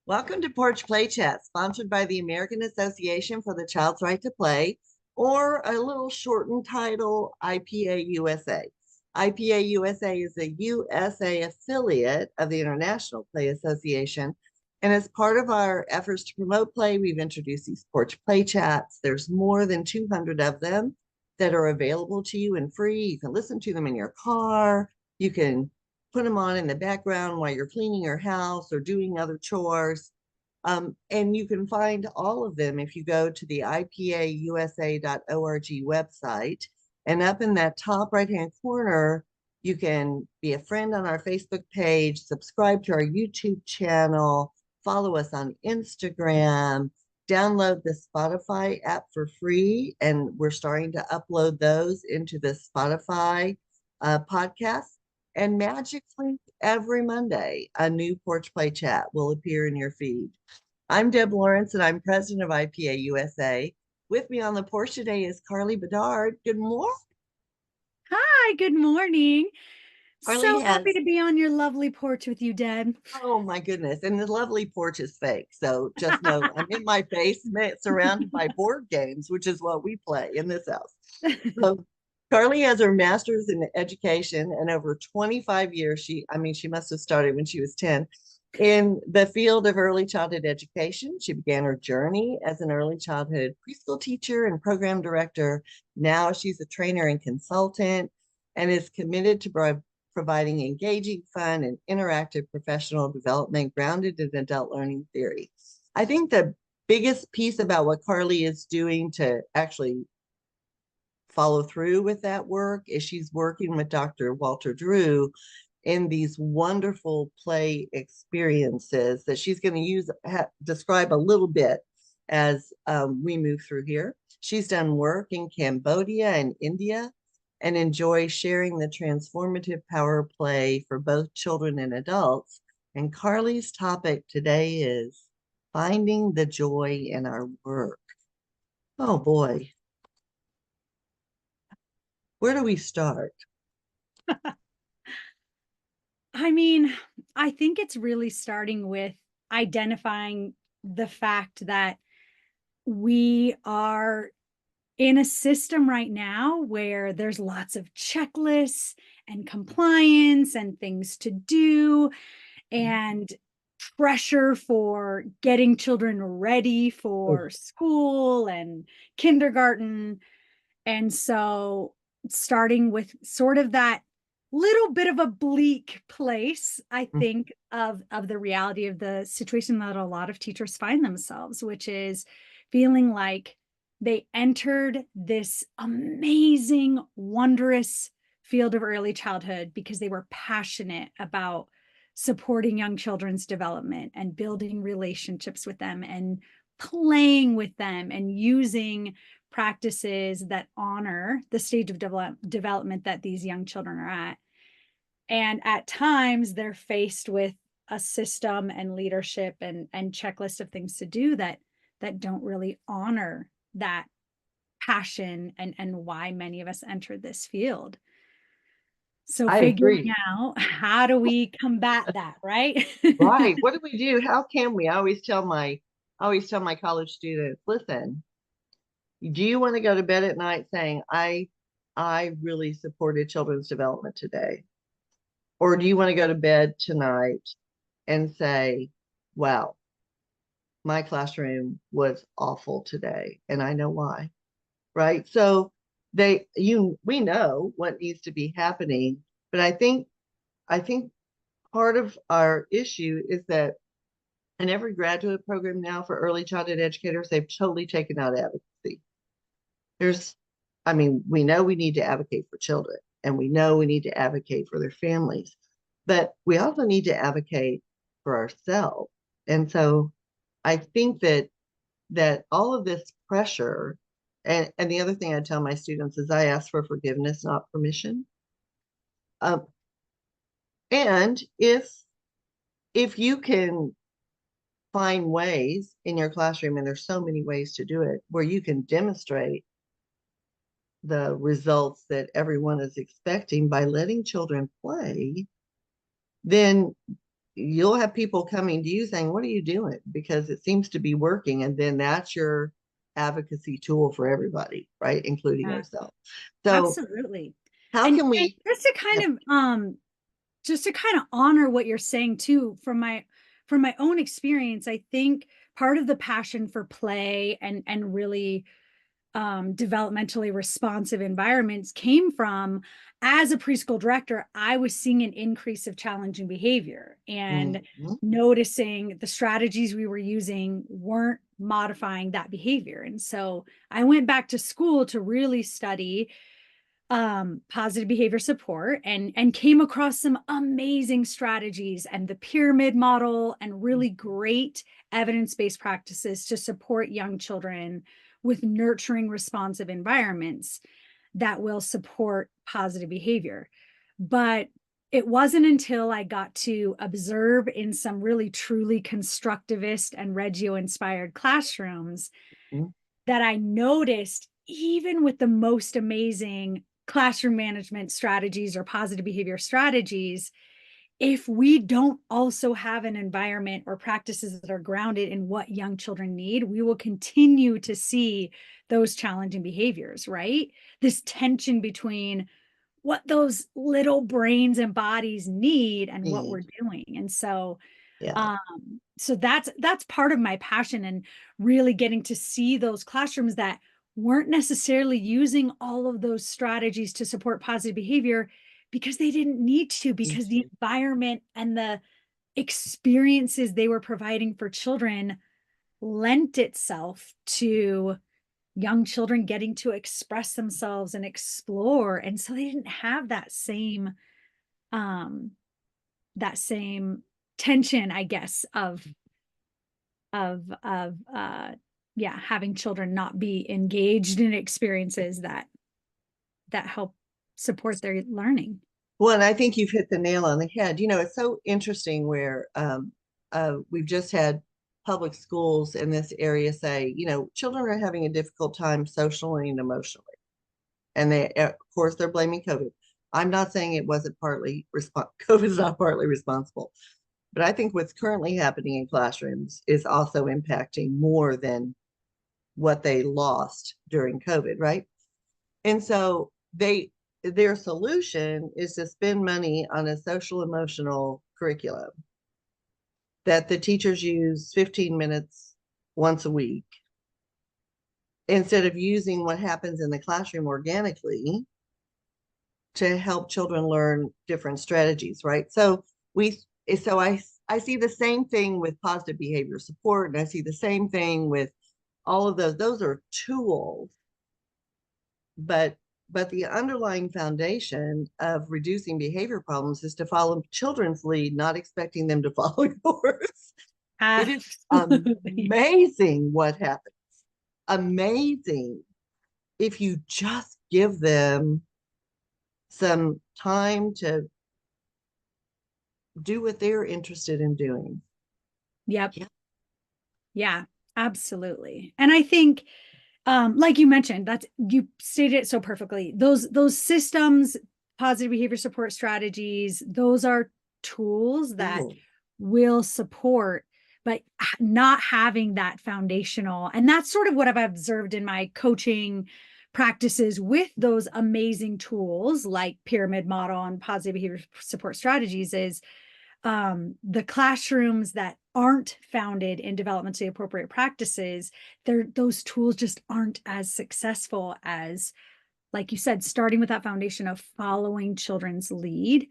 Welcome to Porch Play Chats, sponsored by the American Association for the Child's Right to Play, or a little shortened title, IPA USA. IPA USA is a USA affiliate of the International Play Association. And as part of our efforts to promote play, we've introduced these Porch Play Chats. There's more than 200 of them that are available to you and free. You can listen to them in your car. You can put them on in the background while you're cleaning your house or doing other chores. And you can find all of them if you go to the IPAUSA.org website. And up in that top right-hand corner, you can be a friend on our Facebook page, subscribe to our YouTube channel, follow us on Instagram, download the Spotify app for free. And we're starting to upload those into the Spotify podcast. And magically, every Monday, a new Porch Play Chat will appear in your feed. I'm Deb Lawrence, and I'm president of IPA USA. With me on the porch today is Carly Bedard. Good morning. Hi, good morning. Carly So has, happy to be on your lovely porch with you, Deb. oh my goodness, and the lovely porch is fake. So just know I'm in my basement surrounded by board games, which is what we play in this house. So Carly has her master's in education, and over 25 years, she must have started when she was 10 in the field of early childhood education. She began her journey as an early childhood preschool teacher and program director. Now she's a trainer and consultant and is committed to providing engaging, fun, and interactive professional development grounded in adult learning theory. I think the biggest piece about what Carly is doing to actually follow through with that work is she's working with Dr. Walter Drew in these wonderful play experiences that she's going to describe a little bit as we move through here. She's done work in Cambodia and India and enjoys sharing the transformative power of play for both children and adults. And Carly's topic today is finding the joy in our work. Oh boy. Where do we start? I think it's really starting with identifying the fact that we are in a system right now where there's lots of checklists and compliance and things to do and pressure for getting children ready for school and kindergarten. And so starting with sort of that little bit of a bleak place, I think, of the reality of the situation that a lot of teachers find themselves, which is feeling like they entered this amazing, wondrous field of early childhood because they were passionate about supporting young children's development and building relationships with them and playing with them and using practices that honor the stage of development that these young children are at. And at times they're faced with a system and leadership and checklist of things to do that don't really honor that passion and why many of us entered this field. So I figuring agree. out how do we combat that, right? Right. What do we do? How can we? I always tell my college students, listen, do you want to go to bed at night saying, I really supported children's development today? Or do you want to go to bed tonight and say, wow, my classroom was awful today, and I know why. Right. So we know what needs to be happening, but I think part of our issue is that in every graduate program now for early childhood educators, they've totally taken out advocacy. There's, we know we need to advocate for children and we know we need to advocate for their families, but we also need to advocate for ourselves. And so I think that all of this pressure, and the other thing I tell my students is I ask for forgiveness, not permission. Um, and if you can find ways in your classroom, and there's so many ways to do it, where you can demonstrate the results that everyone is expecting by letting children play, then you'll have people coming to you saying, what are you doing? Because it seems to be working. And then that's your advocacy tool for everybody, right? Including Yeah, ourselves. So absolutely. how And, can and we, yeah, just to kind of honor what you're saying too, from my own experience, I think part of the passion for play and really developmentally responsive environments came from, as a preschool director, I was seeing an increase of challenging behavior and mhm, noticing the strategies we were using weren't modifying that behavior. And so I went back to school to really study positive behavior support and came across some amazing strategies and the pyramid model and really great evidence-based practices to support young children with nurturing responsive environments that will support positive behavior. But it wasn't until I got to observe in some really truly constructivist and Reggio inspired classrooms mhm, that I noticed, even with the most amazing classroom management strategies or positive behavior strategies, if we don't also have an environment or practices that are grounded in what young children need, we will continue to see those challenging behaviors, right? This tension between what those little brains and bodies need and what we're need. doing. And so Yeah. um, so that's part of my passion, and really getting to see those classrooms that weren't necessarily using all of those strategies to support positive behavior because they didn't need to, Me because the too. environment and the experiences they were providing for children lent itself to young children getting to express themselves and explore. And so they didn't have um that same tension, I guess, of yeah, having children not be engaged in experiences that help support their learning. Well, and I think you've hit the nail on the head. It's so interesting where we've just had public schools in this area say, children are having a difficult time socially and emotionally. And of course, they're blaming COVID. I'm not saying it wasn't partly COVID is not partly responsible, but I think what's currently happening in classrooms is also impacting more than what they lost during COVID, right? And so their solution is to spend money on a social emotional curriculum that the teachers use 15 minutes once a week instead of using what happens in the classroom organically to help children learn different strategies, right? We so I see the same thing with positive behavior support, and I see the same thing with all of those. Those are tools, but the underlying foundation of reducing behavior problems is to follow children's lead, not expecting them to follow yours. It is Absolutely. amazing what happens. Amazing if you just give them some time to do what they're interested in doing. Yep. Yeah. Yeah, absolutely. And I think, like you mentioned, that's, you stated it so perfectly. Those systems, positive behavior support strategies, those are tools that Cool. will support, but not having that foundational. And that's sort of what I've observed in my coaching practices with those amazing tools like pyramid model and positive behavior support strategies is the classrooms that aren't founded in developmentally appropriate practices, those tools just aren't as successful as, like you said, starting with that foundation of following children's lead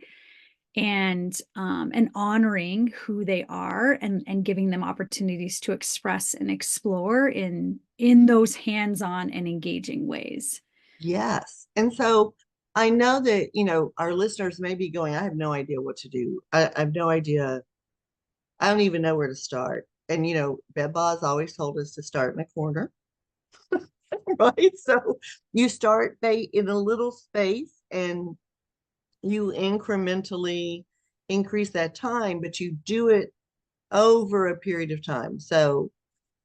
and honoring who they are and giving them opportunities to express and explore in those hands-on and engaging ways. Yes. And so I know that, our listeners may be going, I have no idea what to do. I have no idea. I don't even know where to start. And, Bedbars always told us to start in a corner, right? So you start in a little space and you incrementally increase that time, but you do it over a period of time. So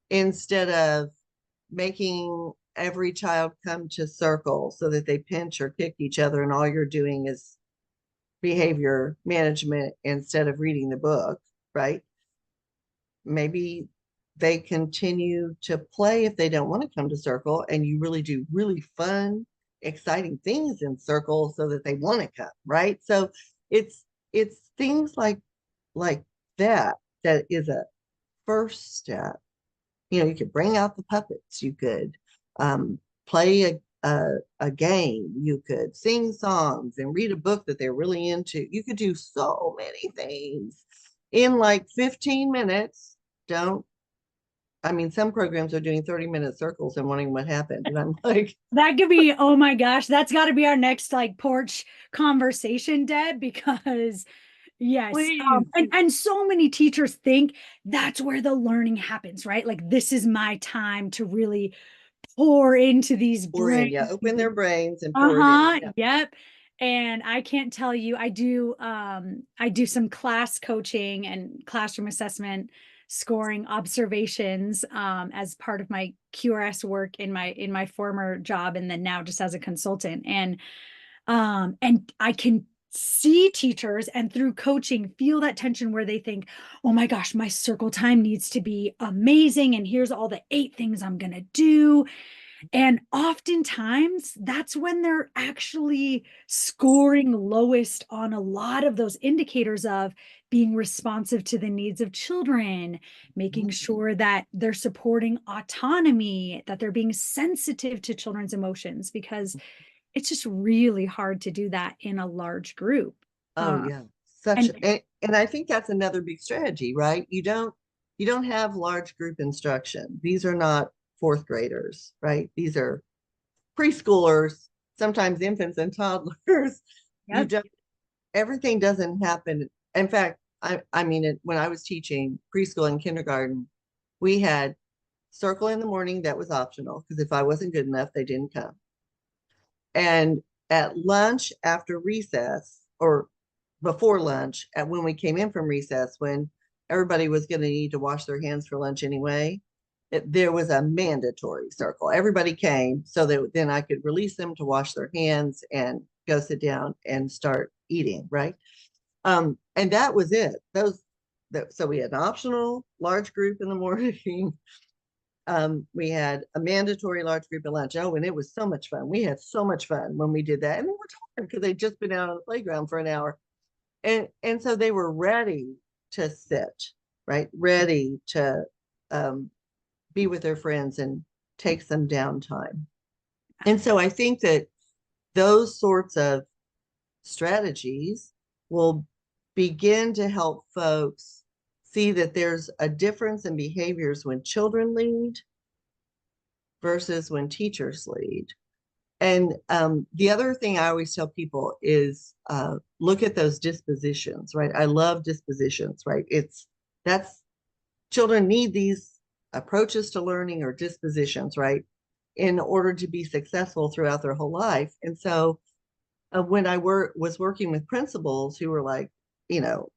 instead of making every child come to circle so that they pinch or kick each other and all you're doing is behavior management instead of reading the book, right? Maybe they continue to play if they don't want to come to circle, and you really do really fun, exciting things in circle so that they want to come, right? So it's things like that that is a first step. You know, you could bring out the puppets, you could play a game, you could sing songs and read a book that they're really into. You could do so many things in like 15 minutes. Don't I mean, some programs are doing 30-minute circles and wondering what happened. And I'm like, That could be, oh my gosh, that's got to be our next like porch conversation, Deb, because yes. please. And so many teachers think that's where the learning happens, right? Like this is my time to really pour into these Pour in, brains. yeah, open their brains and pour it in. Uh-huh. Yeah. Yep. And I can't tell you, I do some class coaching and classroom assessment scoring observations as part of my QRS work in my former job and then now just as a consultant. And I can see teachers and through coaching feel that tension where they think, oh my gosh, my circle time needs to be amazing and here's all the 8 things I'm going to do. And oftentimes that's when they're actually scoring lowest on a lot of those indicators of being responsive to the needs of children, making sure that they're supporting autonomy, that they're being sensitive to children's emotions, because it's just really hard to do that in a large group. Oh Uh, yeah. and And I think that's another big strategy, right? You don't have large group instruction. These are not fourth graders, right? These are preschoolers, sometimes infants and toddlers. You yep, don't Everything doesn't happen. In fact, I mean it, when I was teaching preschool and kindergarten, we had circle in the morning that was optional because if I wasn't good enough, they didn't come. And at lunch after recess or before lunch, at when we came in from recess, when everybody was going to need to wash their hands for lunch anyway, there was a mandatory circle. Everybody came so that then I could release them to wash their hands and go sit down and start eating, right? And that was it. So we had an optional large group in the morning. We had a mandatory large group at lunch. Oh, and it was so much fun. We had so much fun when we did that. And they were tired because they'd just been out on the playground for an hour. And so they were ready to sit, right? Ready to be with their friends and take some downtime. And so I think that those sorts of strategies will begin to help folks see that there's a difference in behaviors when children lead versus when teachers lead. And the other thing I always tell people is look at those dispositions, right? I love dispositions, right? That's children need these approaches to learning or dispositions, right? In order to be successful throughout their whole life. And so when I was working with principals who were like,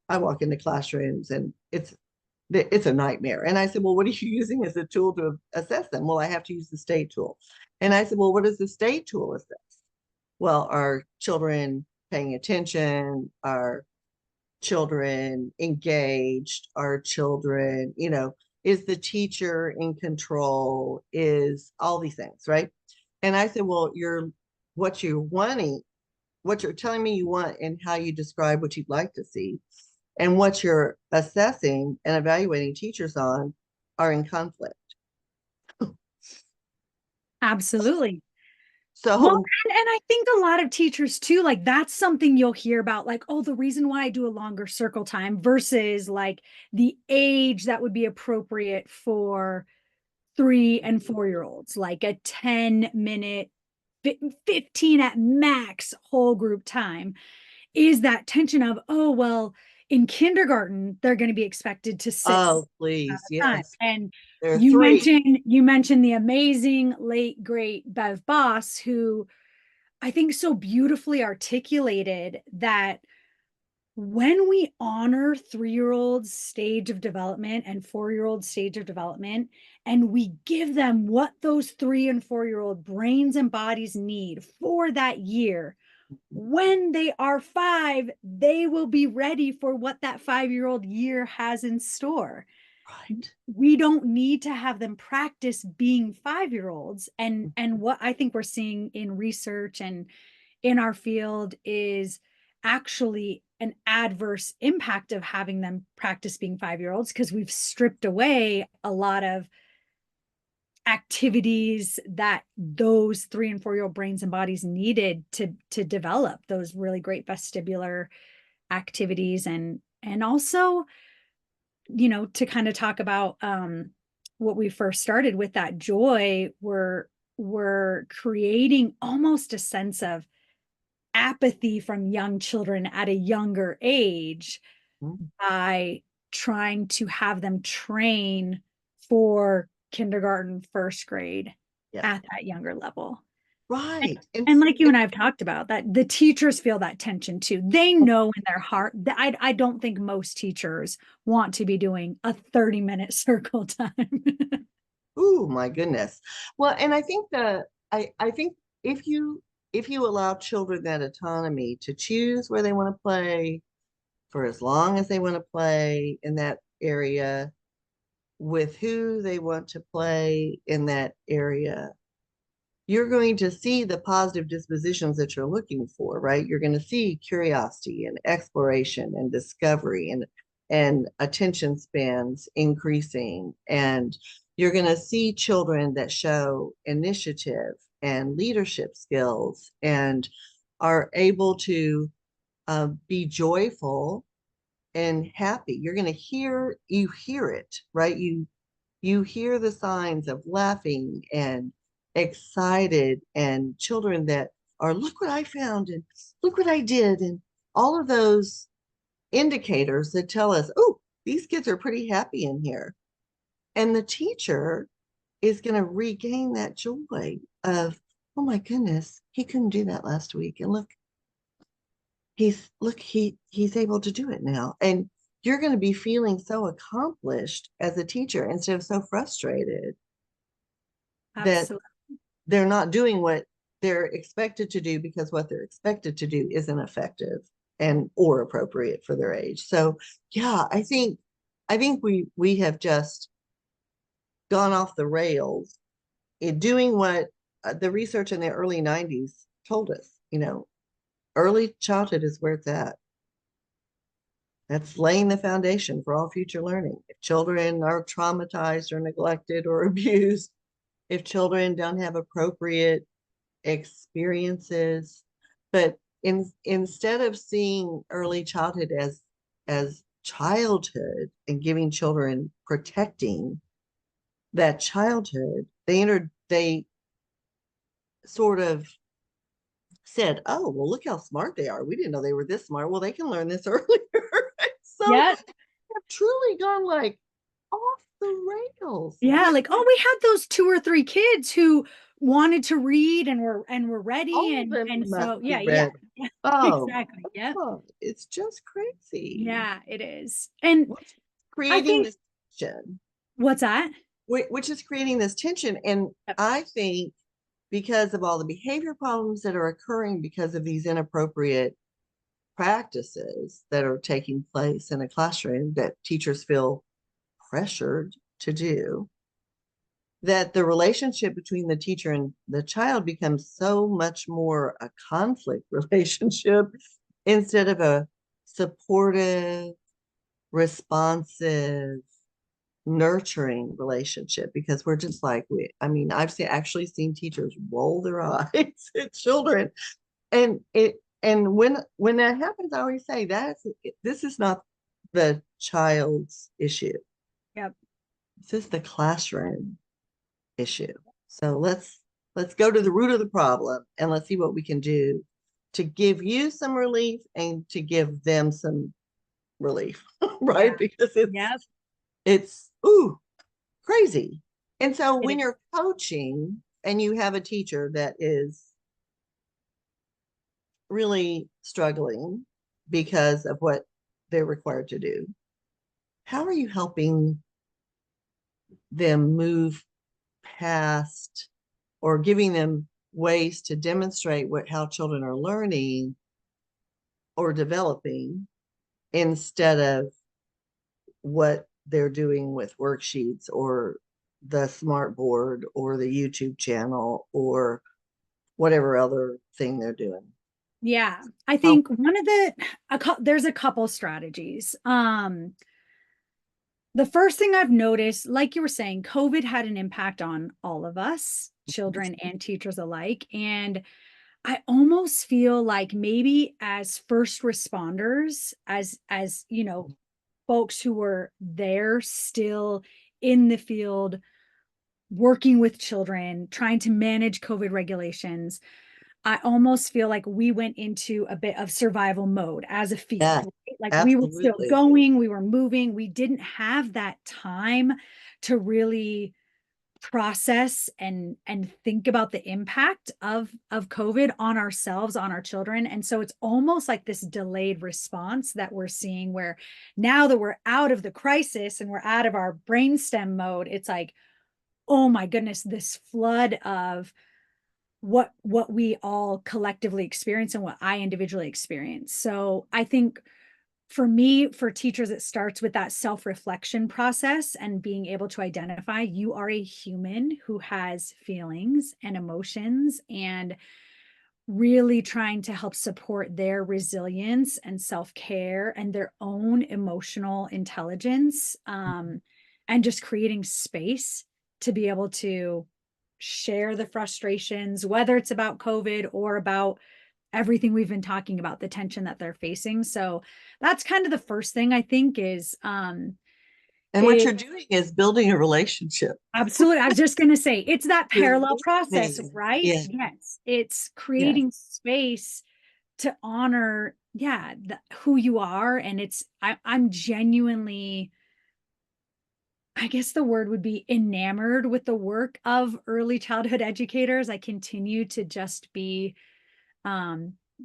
I walk into classrooms and it's a nightmare. And I said, well, what are you using as a tool to assess them? Well, I have to use the state tool. And I said, well, what does the state tool assess? Well, are children paying attention? Are children engaged? Are children, is the teacher in control? Is all these things, right? And I said, well, what you're wanting, what you're telling me you want and how you describe what you'd like to see and what you're assessing and evaluating teachers on are in conflict. absolutely. Well, So, and I think a lot of teachers too, like that's something you'll hear about, like, oh, the reason why I do a longer circle time versus like the age that would be appropriate for 3 and 4 year olds, like a 10-minute, 15 at max whole group time, is that tension of, oh, well, in kindergarten, they're going to be expected to sit oh, at please, a time. yes, And there are you three. mentioned you mentioned the amazing late great Bev Boss, who I think so beautifully articulated that when we honor 3-year-olds stage of development and 4-year-old stage of development, and we give them what those 3 and 4-year-old brains and bodies need for that year, When they are 5, they will be ready for what that 5-year-old year has in store. Right. We don't need to have them practice being 5-year-olds. And what I think we're seeing in research and in our field is actually an adverse impact of having them practice being 5-year-olds, because we've stripped away a lot of activities that those 3 and 4-year-old brains and bodies needed to develop those really great vestibular activities. And also, to kind of talk about what we first started with, that joy, we're creating almost a sense of apathy from young children at a younger age Mhm. by trying to have them train for kindergarten, first grade Yeah. at that younger level. Right. And like you and I have talked about, that the teachers feel that tension too. They know in their heart that I don't think most teachers want to be doing a 30-minute circle time. Oh my goodness. Well, and I think I think if you if you allow children that autonomy to choose where they want to play for as long as they want to play in that area with who they want to play in that area, you're going to see the positive dispositions that you're looking for, right? You're going to see curiosity and exploration and discovery and attention spans increasing. And you're going to see children that show initiative and leadership skills and are able to be joyful and happy. You're going to hear it, right? You hear the signs of laughing and excited, and children that are, look what I found and look what I did, and all of those indicators that tell us, oh, these kids are pretty happy in here. And the teacher is going to regain that joy of, oh my goodness, he couldn't do that last week. And he's able to do it now. And you're going to be feeling so accomplished as a teacher instead of so frustrated that Absolutely. they're not doing what they're expected to do because what they're expected to do isn't effective and or appropriate for their age. So yeah, I think we have just gone off the rails in doing what the research in the early 90s told us. Early childhood is where it's at. That's laying the foundation for all future learning. If children are traumatized or neglected or abused, if children don't have appropriate experiences, but instead of seeing early childhood as childhood and giving children protecting that childhood, they sort of said, oh, well, look how smart they are. We didn't know they were this smart. Well, they can learn this earlier. So Yeah. have truly gone like off the rails. Yeah, like, oh, we had those 2 or 3 kids who wanted to read and were ready, All of and them must so be yeah, yeah, ready. yeah, Oh my exactly. Yep. God, it's just crazy. Yeah, it is. And Which is I creating think, this tension, what's that? which is creating this tension. And Yep. I think because of all the behavior problems that are occurring because of these inappropriate practices that are taking place in a classroom that teachers feel pressured to do, that the relationship between the teacher and the child becomes so much more a conflict relationship instead of a supportive, responsive, nurturing relationship, because we're just like, I've actually seen teachers roll their eyes at children. And when that happens, I always say this is not the child's issue. Yep. This is the classroom issue. So let's go to the root of the problem and let's see what we can do to give you some relief and to give them some relief, right? Yeah. Because Yep. it's ooh crazy. And so It when is. you're coaching and you have a teacher that is really struggling because of what they're required to do, how are you helping them move past or giving them ways to demonstrate how children are learning or developing instead of what they're doing with worksheets or the smart board or the YouTube channel or whatever other thing they're doing. Yeah, I Oh, think one of there's a couple strategies. The first thing I've noticed, like you were saying, COVID had an impact on all of us, children and teachers alike. And I almost feel like maybe as first responders, as you know, folks who were there still in the field, working with children, trying to manage COVID regulations, I almost feel like we went into a bit of survival mode as a field, yeah, right? Like we were still absolutely. going, we were moving, we didn't have that time to really process and think about the impact of COVID on ourselves, on our children. And so it's almost like this delayed response that we're seeing, where now that we're out of the crisis and we're out of our brainstem mode, it's like, oh my goodness, this flood of what we all collectively experience and what I individually experience. So I think for me, for teachers, it starts with that self-reflection process and being able to identify you are a human who has feelings and emotions, and really trying to help support their resilience and self-care and their own emotional intelligence, and just creating space to be able to share the frustrations, whether it's about COVID or about everything we've been talking about, the tension that they're facing. So that's kind of the first thing I think And what is you're doing is building a relationship. absolutely. I was just going to say it's that You're parallel process, listening. right? Yeah, Yes. It's yeah. creating space to honor, yeah, who you are. And I'm genuinely, I guess the word would be enamored with the work of early childhood educators. I continue to just be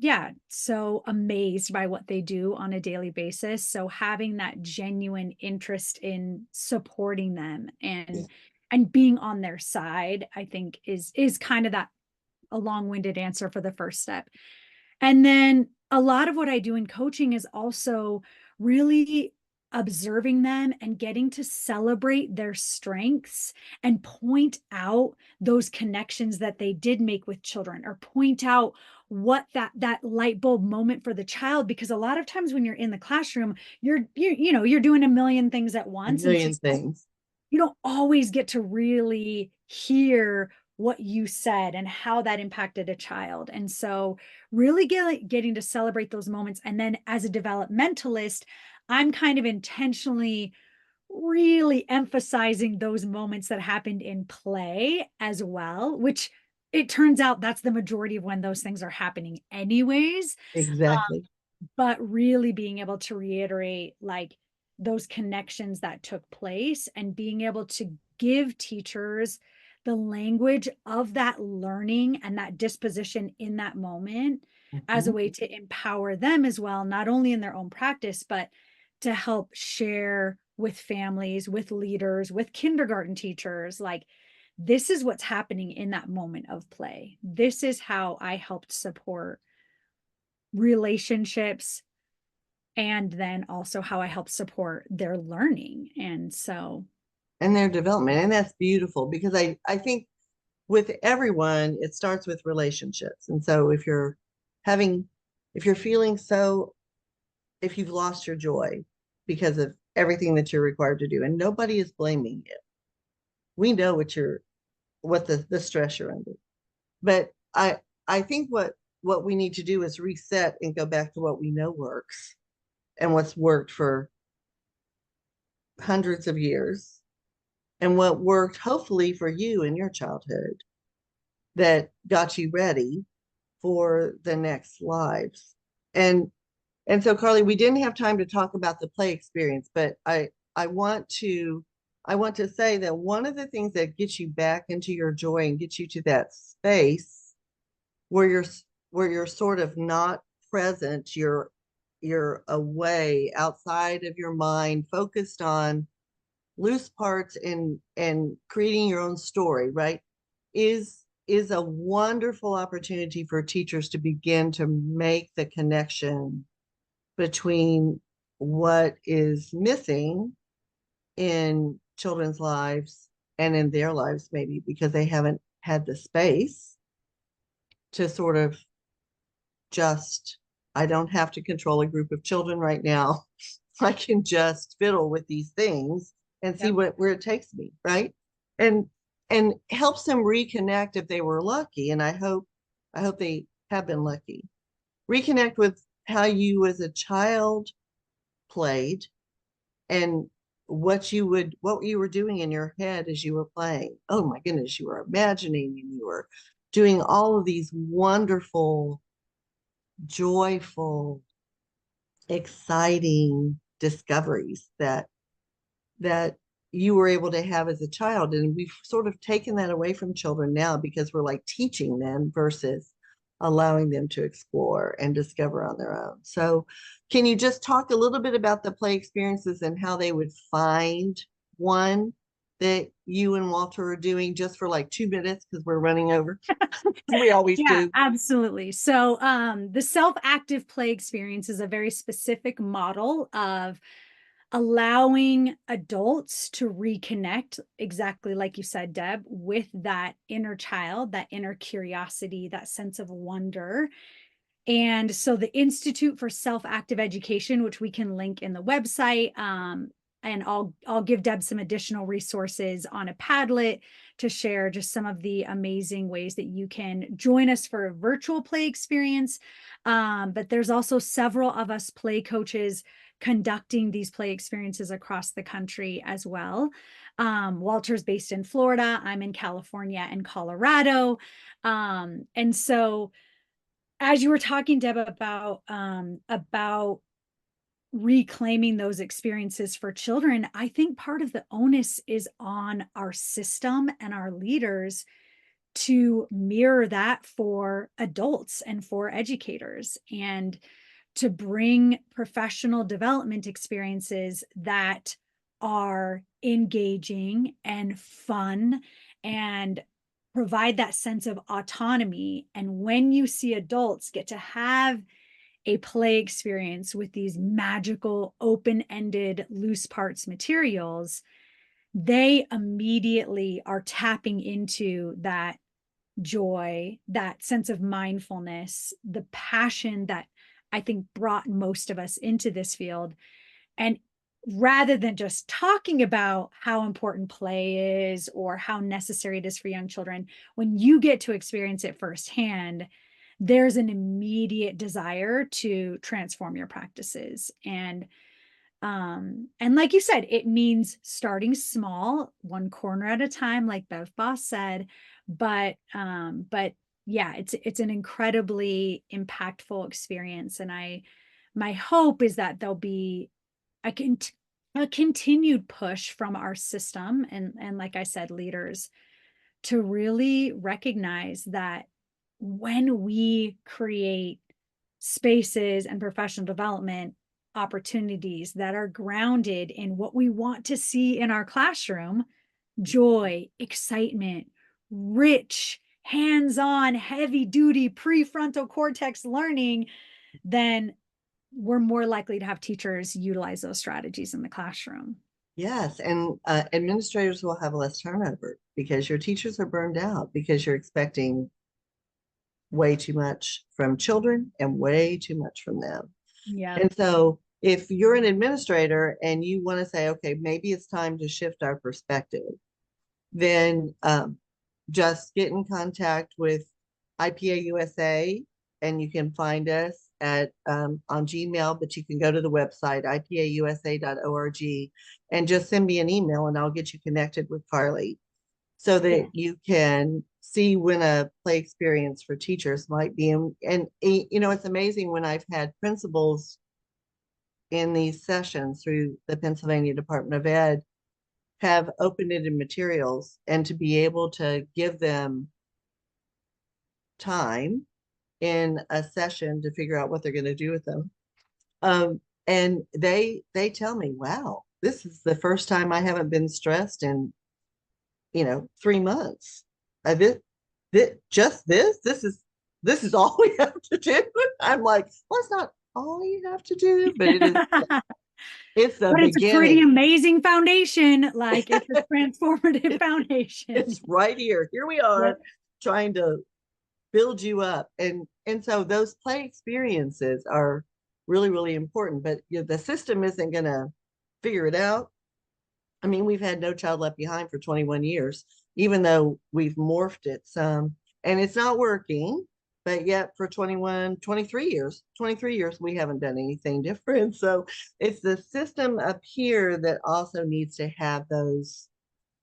yeah, so amazed by what they do on a daily basis. So having that genuine interest in supporting them Yeah. and being on their side, I think is kind of that a long-winded answer for the first step. And then a lot of what I do in coaching is also really observing them and getting to celebrate their strengths and point out those connections that they did make with children, or point out what that light bulb moment for the child. Because a lot of times when you're in the classroom, you're doing a million things at A once, and so million things. you don't always get to really hear what you said and how that impacted a child. And so really getting to celebrate those moments. And then as a developmentalist, I'm kind of intentionally really emphasizing those moments that happened in play as well, which it turns out that's the majority of when those things are happening anyways. Exactly. But really being able to reiterate like those connections that took place, and being able to give teachers the language of that learning and that disposition in that moment as a Mhm. way to empower them as well, not only in their own practice, but to help share with families, with leaders, with kindergarten teachers, like this is what's happening in that moment of play. This is how I helped support relationships, and then also how I help support their learning. And so, And their development. And that's beautiful because I think with everyone, it starts with relationships. And so having, if you're feeling so, if you've lost your joy because of everything that you're required to do, and nobody is blaming you, we know what the stress you're under. But I think what we need to do is reset and go back to what we know works and what's worked for hundreds of years and what worked hopefully for you in your childhood that got you ready for the next lives. And and so Carly, we didn't have time to talk about the play experience, but I want to I want to say that one of the things that gets you back into your joy and gets you to that space where you're sort of not present, you're away outside of your mind, focused on loose parts and creating your own story, right? Is is a wonderful opportunity for teachers to begin to make the connection between what is missing in children's lives and in their lives, maybe because they haven't had the space to sort of just, I don't have to control a group of children right now. I can just fiddle with these things and see Yep. where it takes me, right? And helps them reconnect if they were lucky. And I hope they have been lucky. Reconnect with how you as a child played and what you were doing in your head as you were playing. Oh my goodness, you were imagining and you were doing all of these wonderful, joyful, exciting discoveries that you were able to have as a child. And we've sort of taken that away from children now because we're like teaching them versus allowing them to explore and discover on their own. So can you just talk a little bit about the play experiences and how they would find one that you and Walter are doing, just for like 2 minutes because we're running over? We always Yeah, do. absolutely. So the self-active play experience is a very specific model of allowing adults to reconnect, exactly like you said, Deb, with that inner child, that inner curiosity, that sense of wonder. And so the Institute for Self-Active Education, which we can link in the website, and I'll give Deb some additional resources on a Padlet to share just some of the amazing ways that you can join us for a virtual play experience. But there's also several of us play coaches conducting these play experiences across the country as well. Walter's based in Florida. I'm in California and Colorado. And so as you were talking, Deb, about reclaiming those experiences for children, I think part of the onus is on our system and our leaders to mirror that for adults and for educators, and to bring professional development experiences that are engaging and fun and provide that sense of autonomy. And when you see adults get to have a play experience with these magical, open-ended, loose parts materials, they immediately are tapping into that joy, that sense of mindfulness, the passion that I think brought most of us into this field. And rather than just talking about how important play is or how necessary it is for young children, when you get to experience it firsthand, there's an immediate desire to transform your practices. And like you said, it means starting small, one corner at a time, like Bev Boss said. But yeah, it's an incredibly impactful experience. And my hope is that there'll be a, a continued push from our system and like I said, leaders, to really recognize that when we create spaces and professional development opportunities that are grounded in what we want to see in our classroom: joy, excitement, rich, hands-on, heavy-duty prefrontal cortex learning, then we're more likely to have teachers utilize those strategies in the classroom. Yes, and administrators will have less turnover because your teachers are burned out because you're expecting way too much from children and way too much from them. Yeah. And so if you're an administrator and you want to say, okay, maybe it's time to shift our perspective, then just get in contact with IPA USA, and you can find us at on Gmail, but you can go to the website ipausa.org and just send me an email and I'll get you connected with Carly so that Yeah. you can see when a play experience for teachers might be in. And you know, it's amazing when I've had principals in these sessions through the Pennsylvania Department of Ed have open-ended materials, and to be able to give them time in a session to figure out what they're going to do with them. And they tell me, wow, this is the first time I haven't been stressed in 3 months. just this is all we have to do. I'm like, well, it's not all you have to do, but it's the But it's a pretty beginning. amazing foundation. Like it's a transformative foundation. It's right here. Here we Yep. are trying to build you up. And so those play experiences are really, really important. But the system isn't gonna figure it out. I mean, we've had No Child Left Behind for 21 years, even though we've morphed it some, and it's not working. But yet for 23 years, we haven't done anything different. So it's the system up here that also needs to have those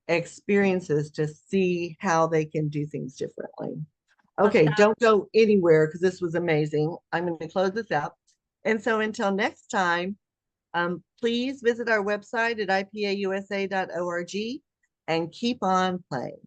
experiences to see how they can do things differently. Okay, don't go anywhere because this was amazing. I'm going to close this out. And so until next time, please visit our website at IPAUSA.org and keep on playing.